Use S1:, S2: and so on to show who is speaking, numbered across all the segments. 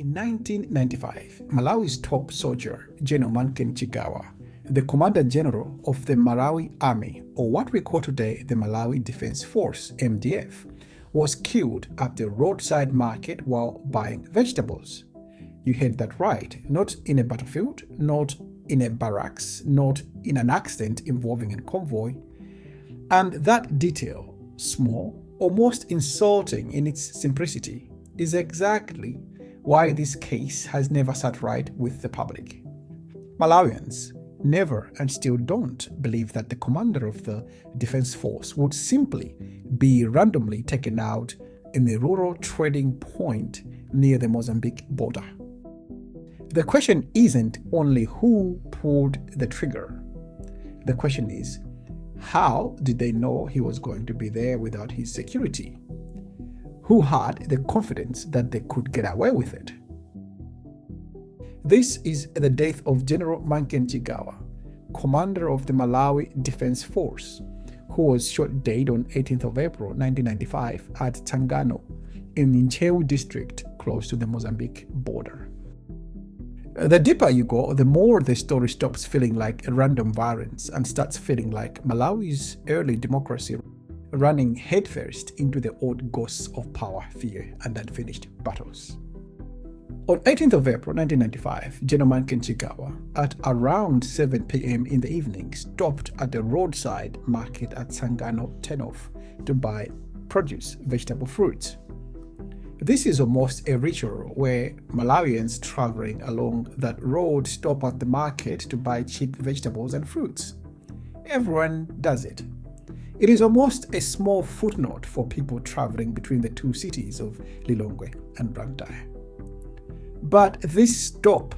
S1: In 1995, Malawi's top soldier, General Manken Chigawa, the Commander General of the Malawi Army, or what we call today the Malawi Defence Force, MDF, was killed at the roadside market while buying vegetables. You heard that right, not in a battlefield, not in a barracks, not in an accident involving a convoy. And that detail, small, almost insulting in its simplicity, is exactly why this case has never sat right with the public. Malawians never and still don't believe that the commander of the defense force would simply be randomly taken out in a rural trading point near the Mozambique border. The question isn't only who pulled the trigger. The question is, how did they know he was going to be there without his security? Who had the confidence that they could get away with it? This is the death of General Manken Chigawa, commander of the Malawi Defence Force, who was shot dead on 18th of April 1995 at Tsangano in Nchewu district close to the Mozambique border. The deeper you go, the more the story stops feeling like a random violence and starts feeling like Malawi's early democracy running headfirst into the old ghosts of power, fear, and unfinished battles. On 18th of April 1995, General Manken Chigawa, at around 7 p.m. in the evening, stopped at the roadside market at Sangano Tenof to buy produce, vegetable fruits. This is almost a ritual where Malawians traveling along that road stop at the market to buy cheap vegetables and fruits. Everyone does it. It is almost a small footnote for people traveling between the two cities of Lilongwe and Blantyre. But this stop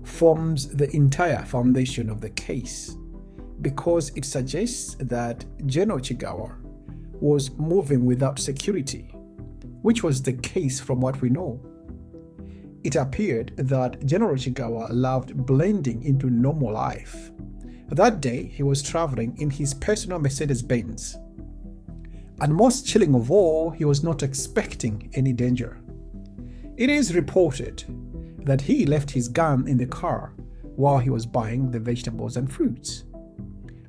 S1: forms the entire foundation of the case because it suggests that General Chigawa was moving without security, which was the case from what we know. It appeared that General Chigawa loved blending into normal life. That day, he was traveling in his personal Mercedes-Benz. And most chilling of all, he was not expecting any danger. It is reported that he left his gun in the car while he was buying the vegetables and fruits.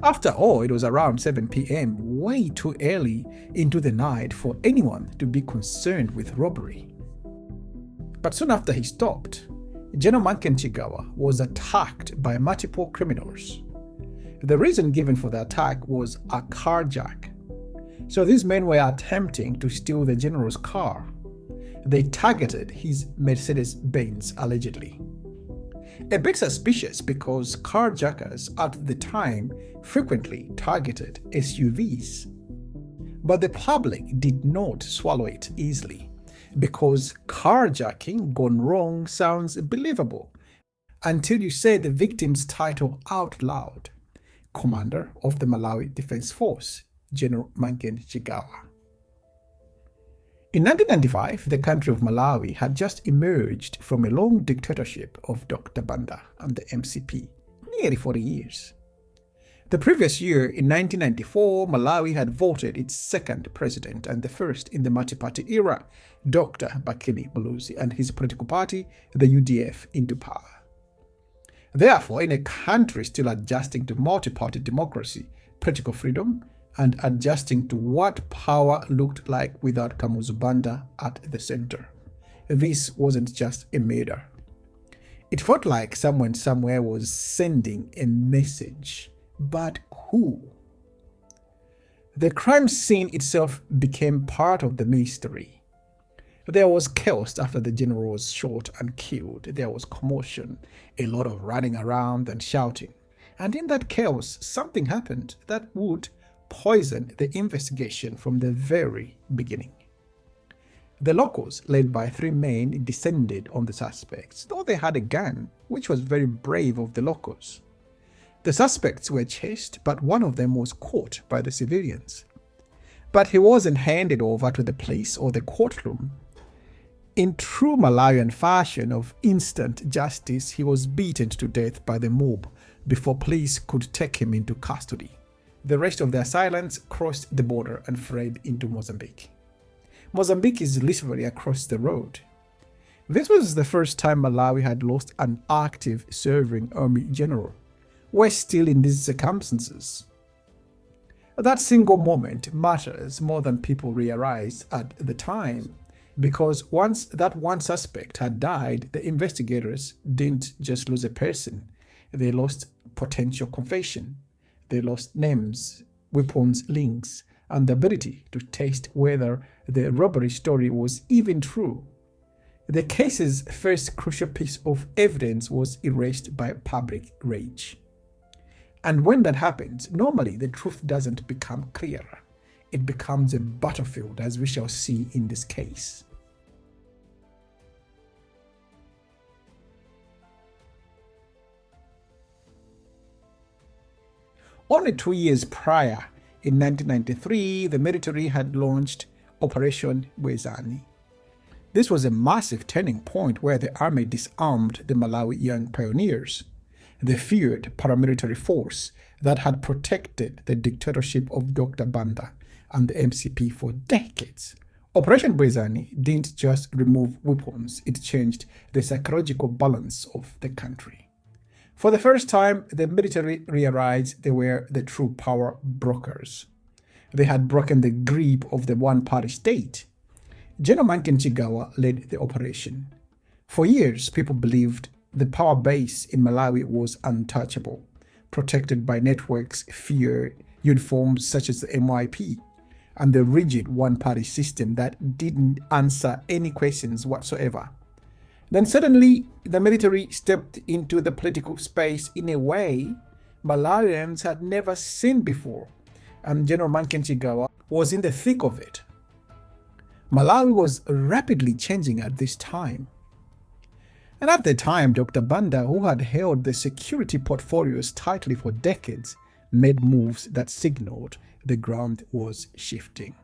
S1: After all, it was around 7 p.m., way too early into the night for anyone to be concerned with robbery. But soon after he stopped, General Manken Chigawa was attacked by multiple criminals. The reason given for the attack was a carjack. So these men were attempting to steal the general's car. They targeted his Mercedes-Benz allegedly. A bit suspicious because carjackers at the time frequently targeted SUVs. But the public did not swallow it easily because carjacking gone wrong sounds believable until you say the victim's title out loud: Commander of the Malawi Defence Force, General Manken Chigawa. In 1995, the country of Malawi had just emerged from a long dictatorship of Dr Banda and the MCP, nearly 40 years. The previous year, in 1994, Malawi had voted its second president and the first in the multiparty era, Dr Bakili Muluzi and his political party, the UDF, into power. Therefore, in a country still adjusting to multi-party democracy, political freedom, and adjusting to what power looked like without Kamuzu Banda at the center, this wasn't just a murder. It felt like someone somewhere was sending a message. But who? The crime scene itself became part of the mystery. There was chaos after the general was shot and killed. There was commotion, a lot of running around and shouting. And in that chaos, something happened that would poison the investigation from the very beginning. The locals, led by 3 men, descended on the suspects, though they had a gun, which was very brave of the locals. The suspects were chased, but one of them was caught by the civilians. But he wasn't handed over to the police or the courtroom. In true Malawian fashion of instant justice, he was beaten to death by the mob before police could take him into custody. The rest of the assailants crossed the border and fled into Mozambique. Mozambique is literally across the road. This was the first time Malawi had lost an active serving army general. We're still in these circumstances. That single moment matters more than people realized at the time, because once that one suspect had died, the investigators didn't just lose a person, they lost potential confession. They lost names, weapons links, and the ability to test whether the robbery story was even true. The case's first crucial piece of evidence was erased by public rage. And when that happens, normally the truth doesn't become clearer. It becomes a battlefield, as we shall see in this case. Only 2 years prior, in 1993, the military had launched Operation Bwezani. This was a massive turning point where the army disarmed the Malawi young pioneers, the feared paramilitary force that had protected the dictatorship of Dr. Banda and the MCP for decades. Operation Bwezani didn't just remove weapons, it changed the psychological balance of the country. For the first time, the military realized they were the true power brokers. They had broken the grip of the one-party state. General Manken Chigawa led the operation. For years, people believed the power base in Malawi was untouchable, protected by networks, fear, uniforms such as the MYP, and the rigid one-party system that didn't answer any questions whatsoever. Then suddenly, the military stepped into the political space in a way Malawians had never seen before, and General Manken Chigawa was in the thick of it. Malawi was rapidly changing at this time. And at the time, Dr. Banda, who had held the security portfolios tightly for decades, made moves that signaled the ground was shifting.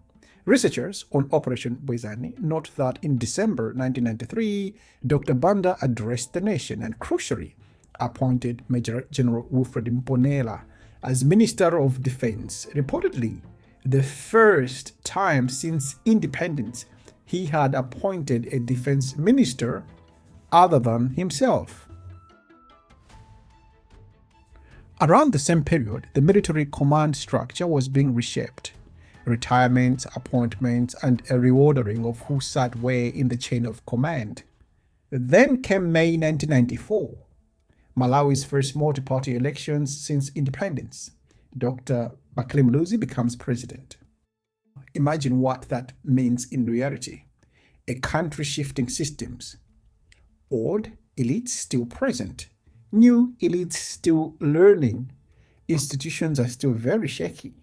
S1: Researchers on Operation Bwezani note that in December 1993, Dr. Banda addressed the nation and, crucially, appointed Major General Wilfred Mponela as Minister of Defense. Reportedly, the first time since independence he had appointed a defense minister other than himself. Around the same period, the military command structure was being reshaped. Retirements, appointments, and a reordering of who sat where in the chain of command. Then came May 1994, Malawi's first multi-party elections since independence. Dr. Bakili Muluzi becomes president. Imagine what that means in reality. A country shifting systems. Old elites still present. New elites still learning. Institutions are still very shaky.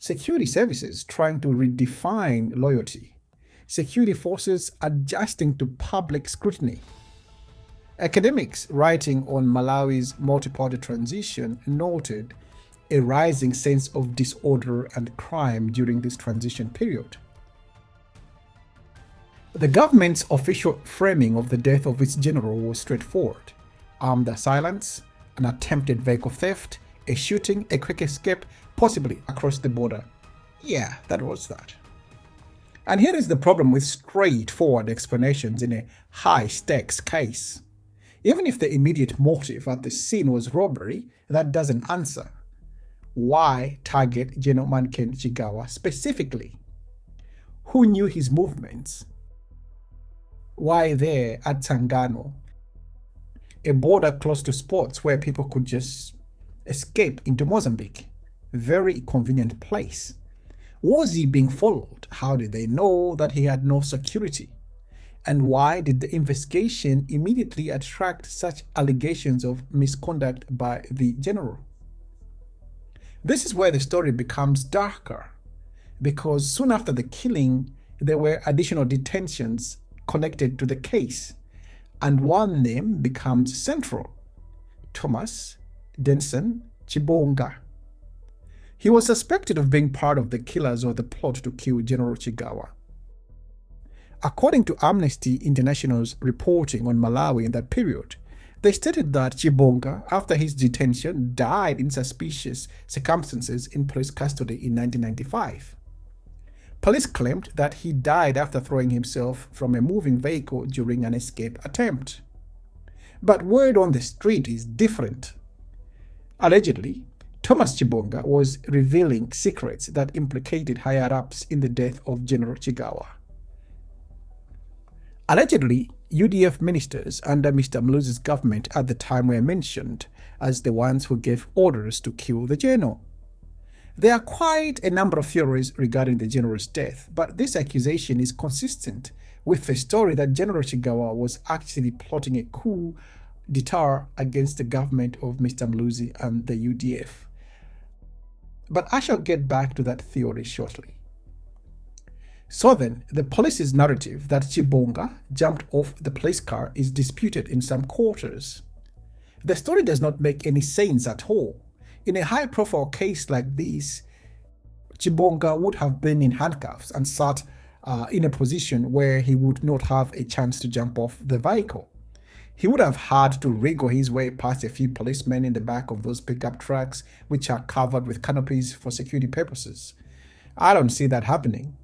S1: Security services trying to redefine loyalty. Security forces adjusting to public scrutiny. Academics writing on Malawi's multi-party transition noted a rising sense of disorder and crime during this transition period. The government's official framing of the death of its general was straightforward. Armed assailants, an attempted vehicle theft, a shooting, a quick escape, possibly across the border. Yeah, that was that. And here is the problem with straightforward explanations in a high-stakes case. Even if the immediate motive at the scene was robbery, that doesn't answer. Why target General Manken Chigawa specifically? Who knew his movements? Why there at Tsangano, a border close to spots where people could just escape into Mozambique? Very convenient place. Was he being followed? How did they know that he had no security? And why did the investigation immediately attract such allegations of misconduct by the general? This is where the story becomes darker, because soon after the killing, there were additional detentions connected to the case, and one name becomes central: Thomas Denson Chibonga. He was suspected of being part of the killers of the plot to kill General Chigawa. According to Amnesty International's reporting on Malawi in that period, they stated that Chibonga, after his detention, died in suspicious circumstances in police custody in 1995. Police claimed that he died after throwing himself from a moving vehicle during an escape attempt. But word on the street is different. Allegedly, Thomas Chibonga was revealing secrets that implicated higher-ups in the death of General Chigawa. Allegedly, UDF ministers under Mr. Muluzi's government at the time were mentioned as the ones who gave orders to kill the general. There are quite a number of theories regarding the general's death, but this accusation is consistent with the story that General Chigawa was actually plotting a coup d'etat against the government of Mr. Muluzi and the UDF. But I shall get back to that theory shortly. So then, the police's narrative that Chibonga jumped off the police car is disputed in some quarters. The story does not make any sense at all. In a high-profile case like this, Chibonga would have been in handcuffs and sat in a position where he would not have a chance to jump off the vehicle. He would have had to wriggle his way past a few policemen in the back of those pickup trucks, which are covered with canopies for security purposes. I don't see that happening.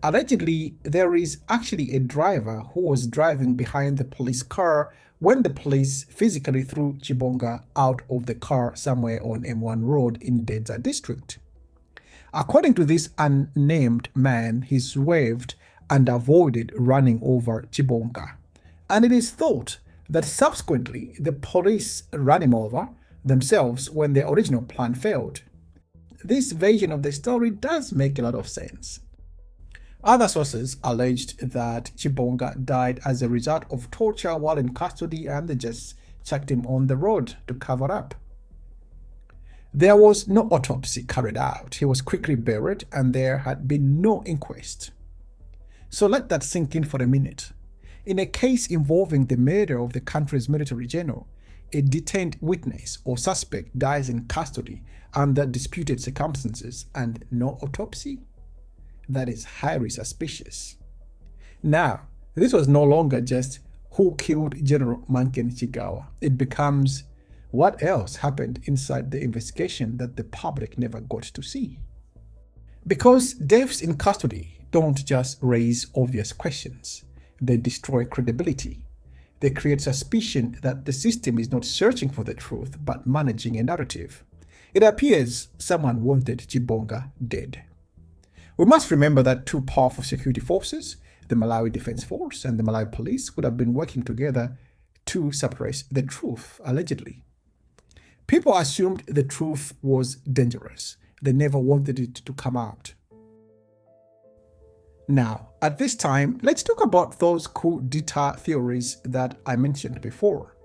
S1: Allegedly, there is actually a driver who was driving behind the police car when the police physically threw Chibonga out of the car somewhere on M1 Road in Dedza district. According to this unnamed man, he swerved and avoided running over Chibonga. And it is thought that subsequently the police ran him over themselves when their original plan failed. This version of the story does make a lot of sense. Other sources alleged that Chibonga died as a result of torture while in custody and they just chucked him on the road to cover up. There was no autopsy carried out. He was quickly buried and there had been no inquest. So let that sink in for a minute. In a case involving the murder of the country's military general, a detained witness or suspect dies in custody under disputed circumstances and no autopsy? That is highly suspicious. Now, this was no longer just who killed General Manken Chigawa. It becomes what else happened inside the investigation that the public never got to see. Because deaths in custody don't just raise obvious questions, they destroy credibility. They create suspicion that the system is not searching for the truth but managing a narrative. It appears someone wanted Chibonga dead. We must remember that two powerful security forces, the Malawi Defence Force and the Malawi Police, would have been working together to suppress the truth, allegedly. People assumed the truth was dangerous. They never wanted it to come out. Now, at this time, let's talk about those coup d'etat theories that I mentioned before.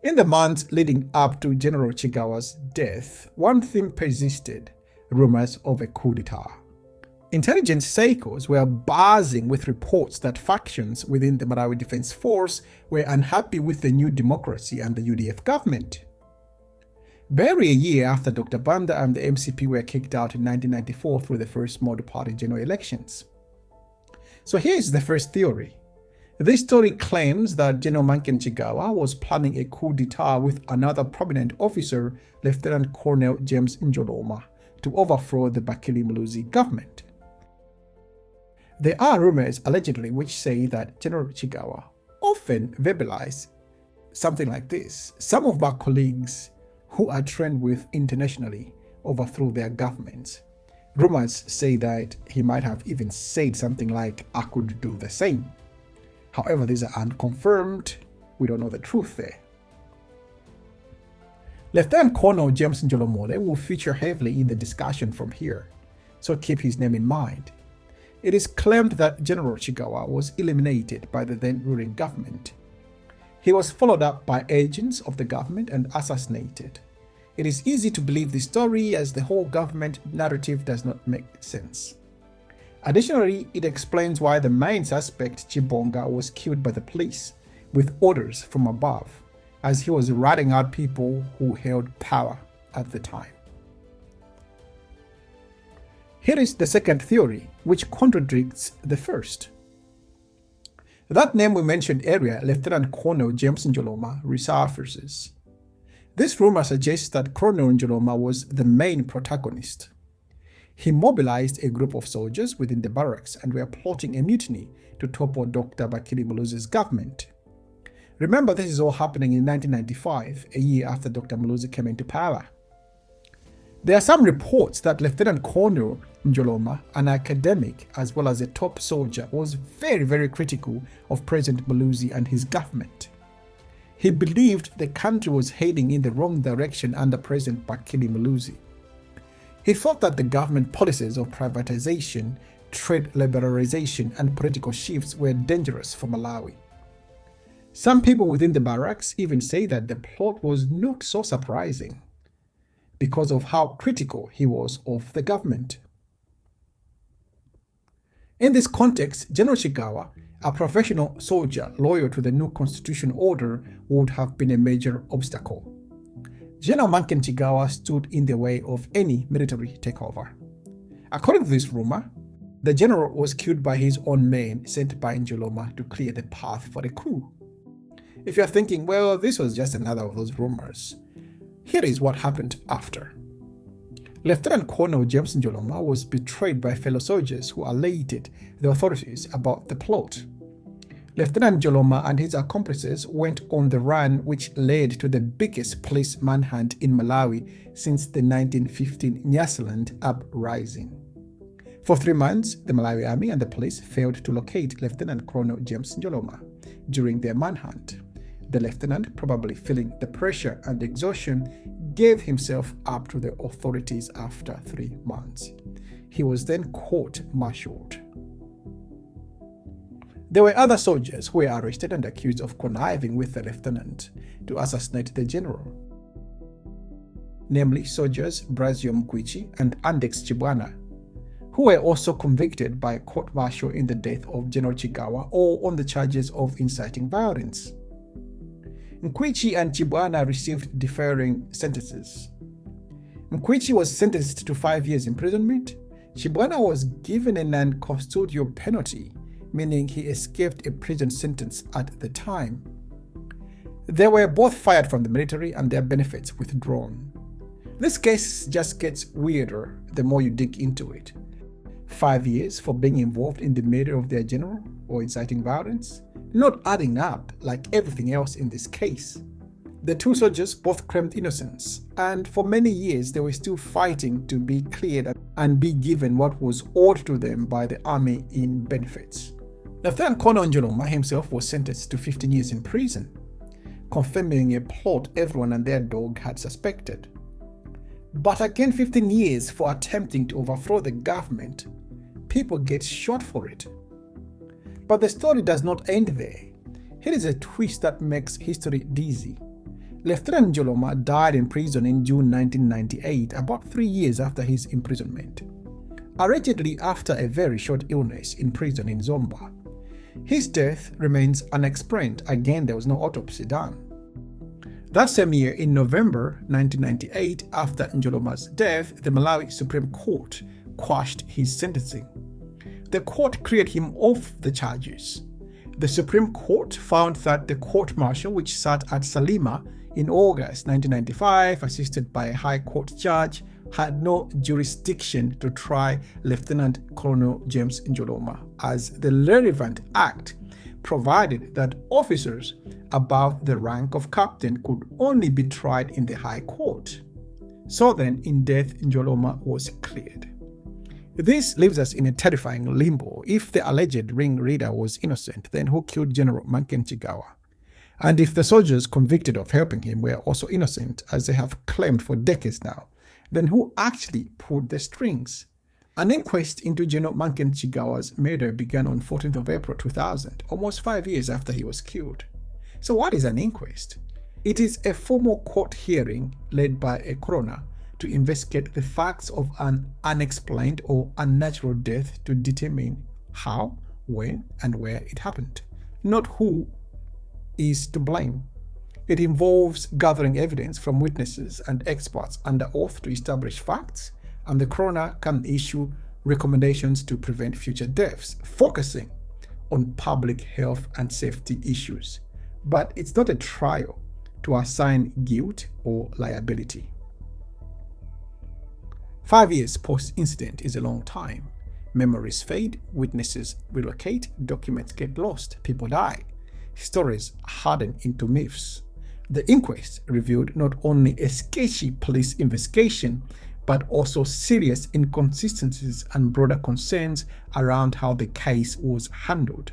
S1: In the months leading up to General Chigawa's death, one theme persisted: rumors of a coup d'etat. Intelligence circles were buzzing with reports that factions within the Malawi Defence Force were unhappy with the new democracy and the UDF government. Barely a year after Dr. Banda and the MCP were kicked out in 1994 through the first multiparty general elections. So here is the first theory. This story claims that General Manken Chigawa was planning a coup d'etat with another prominent officer, Lieutenant Colonel James Njoloma, to overthrow the Bakili Muluzi government. There are rumors allegedly which say that General Chigawa often verbalized something like this: some of my colleagues who are trained with internationally overthrew their governments. Rumors say that he might have even said something like, "I could do the same." However, these are unconfirmed. We don't know the truth there. Lieutenant Colonel James Njoloma will feature heavily in the discussion from here, so keep his name in mind. It is claimed that General Chigawa was eliminated by the then ruling government. He was followed up by agents of the government and assassinated. It is easy to believe this story as the whole government narrative does not make sense. Additionally, it explains why the main suspect, Chibonga, was killed by the police with orders from above, as he was ratting out people who held power at the time. Here is the second theory, which contradicts the first. That name we mentioned earlier, Lieutenant Colonel James Njoloma, resurfaces. This rumor suggests that Colonel Njoloma was the main protagonist. He mobilized a group of soldiers within the barracks and were plotting a mutiny to topple Dr. Bakili Muluzi's government. Remember, this is all happening in 1995, a year after Dr. Muluzi came into power. There are some reports that Lieutenant Colonel Njoloma, an academic as well as a top soldier, was very, very critical of President Muluzi and his government. He believed the country was heading in the wrong direction under President Bakili Muluzi. He thought that the government policies of privatization, trade liberalization, and political shifts were dangerous for Malawi. Some people within the barracks even say that the plot was not so surprising because of how critical he was of the government. In this context, General Chigawa, a professional soldier loyal to the new constitutional order, would have been a major obstacle. General Manken Chigawa stood in the way of any military takeover. According to this rumor, the general was killed by his own men sent by Njoloma to clear the path for the coup. If you're thinking, well, this was just another of those rumors, here is what happened after. Lieutenant Colonel James Njoloma was betrayed by fellow soldiers who alerted the authorities about the plot. Lieutenant Njoloma and his accomplices went on the run, which led to the biggest police manhunt in Malawi since the 1915 Nyasaland uprising. For 3 months, the Malawi army and the police failed to locate Lieutenant Colonel James Njoloma during their manhunt. The lieutenant, probably feeling the pressure and exhaustion, gave himself up to the authorities after 3 months. He was then court-martialed. There were other soldiers who were arrested and accused of conniving with the lieutenant to assassinate the general, namely soldiers Brazio Mkwichi and Andex Chibwana, who were also convicted by court-martial in the death of General Chigawa or on the charges of inciting violence. Mkwichi and Chibwana received differing sentences. Mkwichi was sentenced to 5 years imprisonment. Chibwana was given a non-custodial penalty, meaning he escaped a prison sentence at the time. They were both fired from the military and their benefits withdrawn. This case just gets weirder the more you dig into it. 5 years for being involved in the murder of their general or inciting violence, not adding up like everything else in this case. The two soldiers both claimed innocence, and for many years they were still fighting to be cleared and be given what was owed to them by the army in benefits. Lieutenant Colonel Njoloma himself was sentenced to 15 years in prison, confirming a plot everyone and their dog had suspected. But again, 15 years for attempting to overthrow the government. People get shot for it. But the story does not end there. Here is a twist that makes history dizzy. Lieutenant Njoloma died in prison in June 1998, about 3 years after his imprisonment, allegedly after a very short illness in prison in Zomba. His death remains unexplained. Again, there was no autopsy done. That same year, in November 1998, after Njoloma's death, the Malawi Supreme Court quashed his sentencing. The court cleared him of the charges. The Supreme Court found that the court-martial, which sat at Salima in August 1995, assisted by a High Court judge, had no jurisdiction to try Lieutenant Colonel James Njoloma, as the relevant act provided that officers above the rank of captain could only be tried in the High Court. So then, in death, Njoloma was cleared. This leaves us in a terrifying limbo. If the alleged ringleader was innocent, then who killed General Manken Chigawa? And if the soldiers convicted of helping him were also innocent, as they have claimed for decades now, then who actually pulled the strings? An inquest into General Manken Chigawa's murder began on 14th of April 2000, almost 5 years after he was killed. So what is an inquest? It is a formal court hearing led by a coroner to investigate the facts of an unexplained or unnatural death to determine how, when, and where it happened, not who is to blame. It involves gathering evidence from witnesses and experts under oath to establish facts, and the coroner can issue recommendations to prevent future deaths, focusing on public health and safety issues. But it's not a trial to assign guilt or liability. 5 years post-incident is a long time. Memories fade, witnesses relocate, documents get lost, people die. Stories harden into myths. The inquest revealed not only a sketchy police investigation, but also serious inconsistencies and broader concerns around how the case was handled.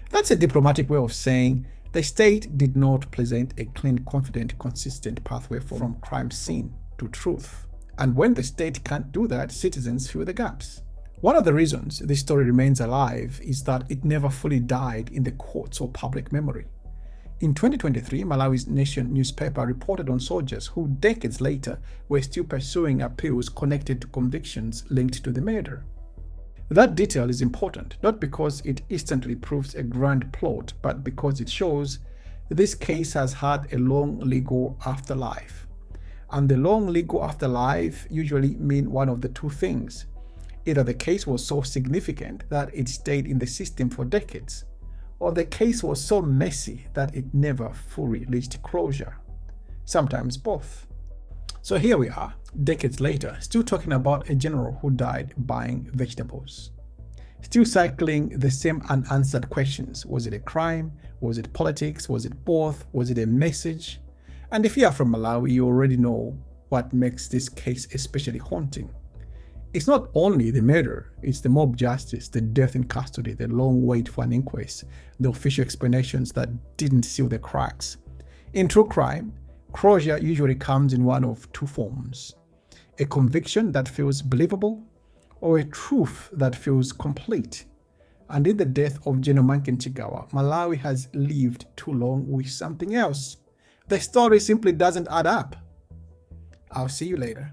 S1: That's a diplomatic way of saying the state did not present a clean, confident, consistent pathway from crime scene to truth. And when the state can't do that, citizens fill the gaps. One of the reasons this story remains alive is that it never fully died in the courts or public memory. In 2023, Malawi's Nation newspaper reported on soldiers who decades later were still pursuing appeals connected to convictions linked to the murder. That detail is important, not because it instantly proves a grand plot, but because it shows this case has had a long legal afterlife. And the long legal afterlife usually means one of the two things. Either the case was so significant that it stayed in the system for decades, or the case was so messy that it never fully reached closure. Sometimes both. So here we are, decades later, still talking about a general who died buying vegetables. Still cycling the same unanswered questions. Was it a crime? Was it politics? Was it both? Was it a message? And if you are from Malawi, you already know what makes this case especially haunting. It's not only the murder, it's the mob justice, the death in custody, the long wait for an inquest, the official explanations that didn't seal the cracks. In true crime, closure usually comes in one of two forms: a conviction that feels believable, or a truth that feels complete. And in the death of General Manken Chigawa, Malawi has lived too long with something else. The story simply doesn't add up. I'll see you later.